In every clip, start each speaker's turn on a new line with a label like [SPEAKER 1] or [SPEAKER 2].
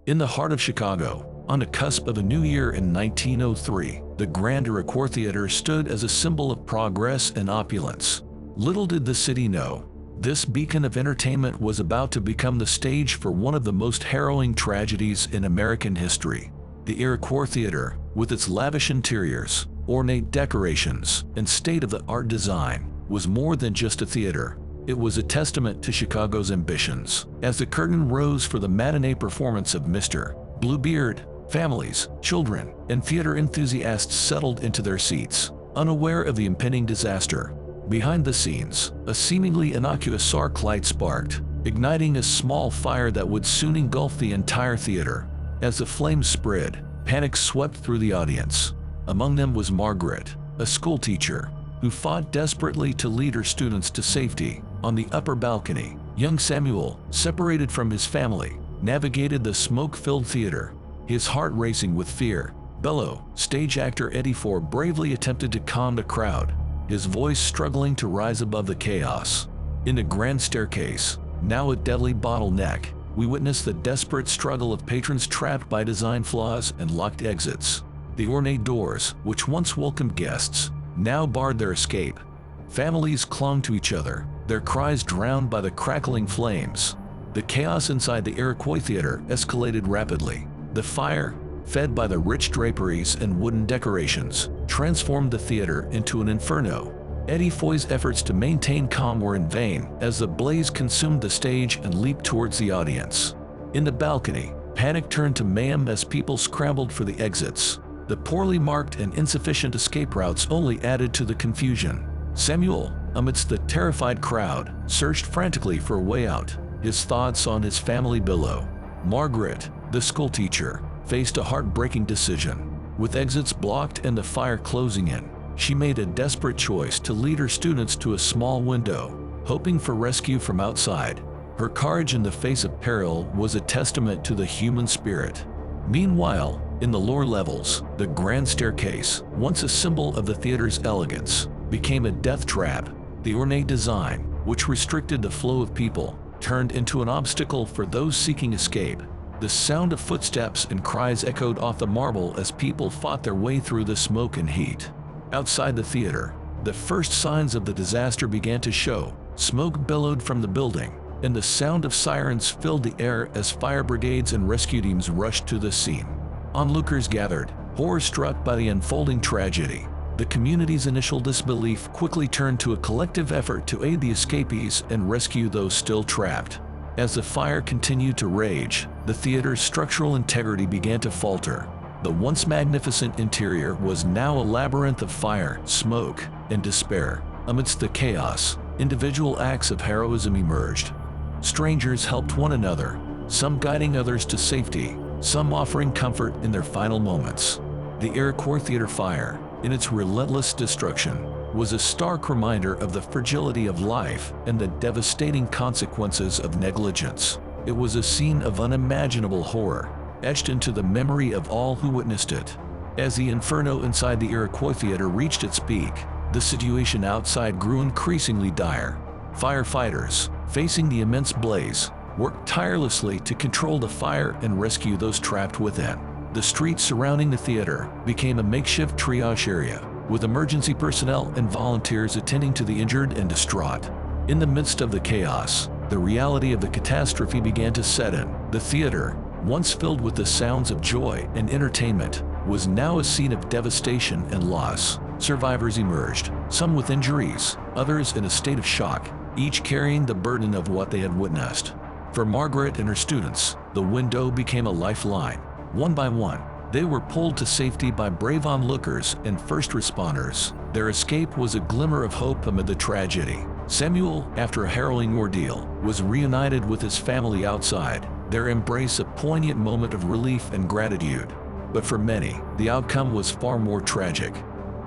[SPEAKER 1] In the heart of Chicago, on the cusp of a new year in 1903, the Grand Iroquois Theater stood as a symbol of progress and opulence. Little did the city know, this beacon of entertainment was about to become the stage for one of the most harrowing tragedies in American history. The Iroquois Theater, with its lavish interiors, ornate decorations, and state-of-the-art design, was more than just a theater. It was a testament to Chicago's ambitions. As the curtain rose for the matinee performance of Mr. Bluebeard, families, children, and theater enthusiasts settled into their seats, unaware of the impending disaster. Behind the scenes, a seemingly innocuous arc light sparked, igniting a small fire that would soon engulf the entire theater. As the flames spread, panic swept through the audience. Among them was Margaret, a schoolteacher, who fought desperately to lead her students to safety. On the upper balcony, young Samuel, separated from his family, navigated the smoke-filled theater, his heart racing with fear. Bello, stage actor Eddie Ford, bravely attempted to calm the crowd, his voice struggling to rise above the chaos. In the grand staircase, now a deadly bottleneck, we witness the desperate struggle of patrons trapped by design flaws and locked exits. The ornate doors, which once welcomed guests, now barred their escape. Families clung to each other, their cries drowned by the crackling flames. The chaos inside the Iroquois Theater escalated rapidly. The fire, fed by the rich draperies and wooden decorations, transformed the theater into an inferno. Eddie Foy's efforts to maintain calm were in vain as the blaze consumed the stage and leaped towards the audience. In the balcony, panic turned to mayhem as people scrambled for the exits. The poorly marked and insufficient escape routes only added to the confusion. Samuel, amidst the terrified crowd, searched frantically for a way out, his thoughts on his family below. Margaret, the schoolteacher, faced a heartbreaking decision. With exits blocked and the fire closing in, she made a desperate choice to lead her students to a small window, hoping for rescue from outside. Her courage in the face of peril was a testament to the human spirit. Meanwhile, in the lower levels, the grand staircase, once a symbol of the theater's elegance, became a death trap. The ornate design, which restricted the flow of people, turned into an obstacle for those seeking escape. The sound of footsteps and cries echoed off the marble as people fought their way through the smoke and heat. Outside the theater, the first signs of the disaster began to show. Smoke billowed from the building, and the sound of sirens filled the air as fire brigades and rescue teams rushed to the scene. Onlookers gathered, horror-struck by the unfolding tragedy. The community's initial disbelief quickly turned to a collective effort to aid the escapees and rescue those still trapped. As the fire continued to rage, the theater's structural integrity began to falter. The once magnificent interior was now a labyrinth of fire, smoke, and despair. Amidst the chaos, individual acts of heroism emerged. Strangers helped one another, some guiding others to safety, some offering comfort in their final moments. The Iroquois Theater fire, in its relentless destruction, was a stark reminder of the fragility of life and the devastating consequences of negligence. It was a scene of unimaginable horror, etched into the memory of all who witnessed it. As the inferno inside the Iroquois Theater reached its peak, the situation outside grew increasingly dire. Firefighters, facing the immense blaze, worked tirelessly to control the fire and rescue those trapped within. The streets surrounding the theater became a makeshift triage area, with emergency personnel and volunteers attending to the injured and distraught. In the midst of the chaos, the reality of the catastrophe began to set in. The theater, once filled with the sounds of joy and entertainment, was now a scene of devastation and loss. Survivors emerged, some with injuries, others in a state of shock, each carrying the burden of what they had witnessed. For Margaret and her students, the window became a lifeline. One by one, they were pulled to safety by brave onlookers and first responders. Their escape was a glimmer of hope amid the tragedy. Samuel, after a harrowing ordeal, was reunited with his family outside, their embrace a poignant moment of relief and gratitude. But for many, the outcome was far more tragic.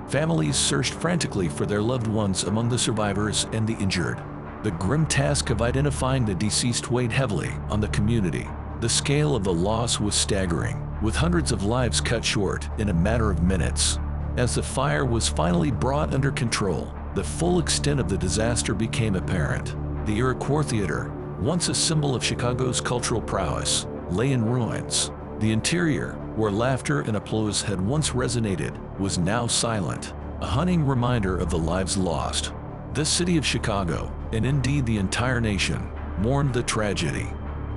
[SPEAKER 1] Families searched frantically for their loved ones among the survivors and the injured. The grim task of identifying the deceased weighed heavily on the community. The scale of the loss was staggering, with hundreds of lives cut short in a matter of minutes. As the fire was finally brought under control, the full extent of the disaster became apparent. The Iroquois Theater, once a symbol of Chicago's cultural prowess, lay in ruins. The interior, where laughter and applause had once resonated, was now silent, a haunting reminder of the lives lost. The city of Chicago, and indeed the entire nation, mourned the tragedy.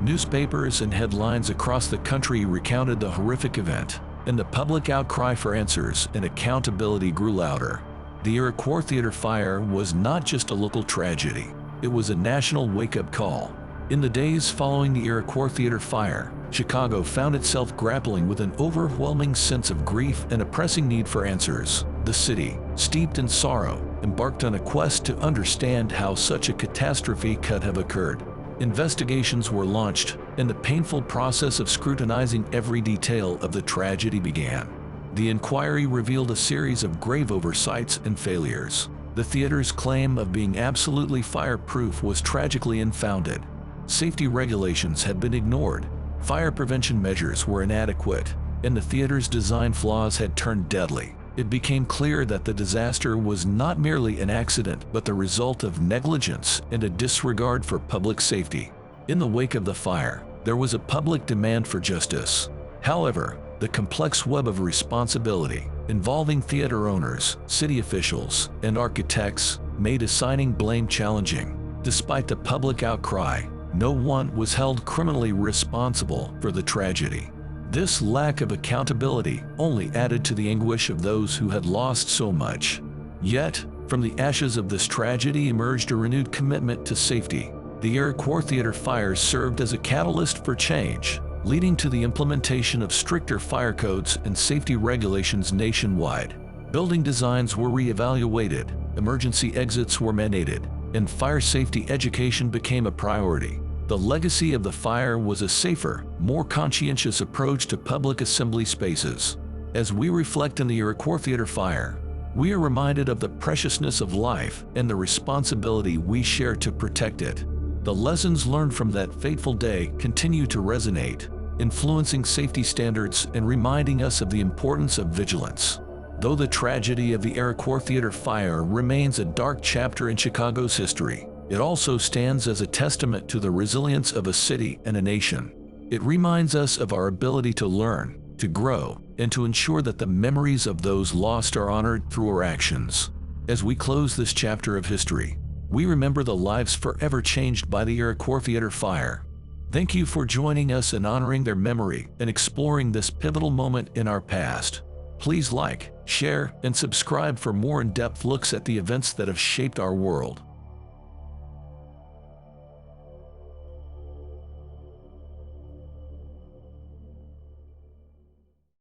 [SPEAKER 1] Newspapers and headlines across the country recounted the horrific event, and the public outcry for answers and accountability grew louder. The Iroquois Theater fire was not just a local tragedy, it was a national wake-up call. In the days following the Iroquois Theater fire, Chicago found itself grappling with an overwhelming sense of grief and a pressing need for answers. The city, steeped in sorrow, embarked on a quest to understand how such a catastrophe could have occurred. Investigations were launched, and the painful process of scrutinizing every detail of the tragedy began. The inquiry revealed a series of grave oversights and failures. The theater's claim of being absolutely fireproof was tragically unfounded. Safety regulations had been ignored, fire prevention measures were inadequate, and the theater's design flaws had turned deadly. It became clear that the disaster was not merely an accident but the result of negligence and a disregard for public safety. In the wake of the fire, there was a public demand for justice. However, the complex web of responsibility involving theater owners, city officials, and architects made assigning blame challenging. Despite the public outcry, no one was held criminally responsible for the tragedy. This lack of accountability only added to the anguish of those who had lost so much. Yet, from the ashes of this tragedy emerged a renewed commitment to safety. The Iroquois Theater fire served as a catalyst for change, leading to the implementation of stricter fire codes and safety regulations nationwide. Building designs were re-evaluated, emergency exits were mandated, and fire safety education became a priority. The legacy of the fire was a safer, more conscientious approach to public assembly spaces. As we reflect on the Iroquois Theater fire, we are reminded of the preciousness of life and the responsibility we share to protect it. The lessons learned from that fateful day continue to resonate, influencing safety standards and reminding us of the importance of vigilance. Though the tragedy of the Iroquois Theater fire remains a dark chapter in Chicago's history, it also stands as a testament to the resilience of a city and a nation. It reminds us of our ability to learn, to grow, and to ensure that the memories of those lost are honored through our actions. As we close this chapter of history, we remember the lives forever changed by the Iroquois Theater fire. Thank you for joining us in honoring their memory and exploring this pivotal moment in our past. Please like, share, and subscribe for more in-depth looks at the events that have shaped our world.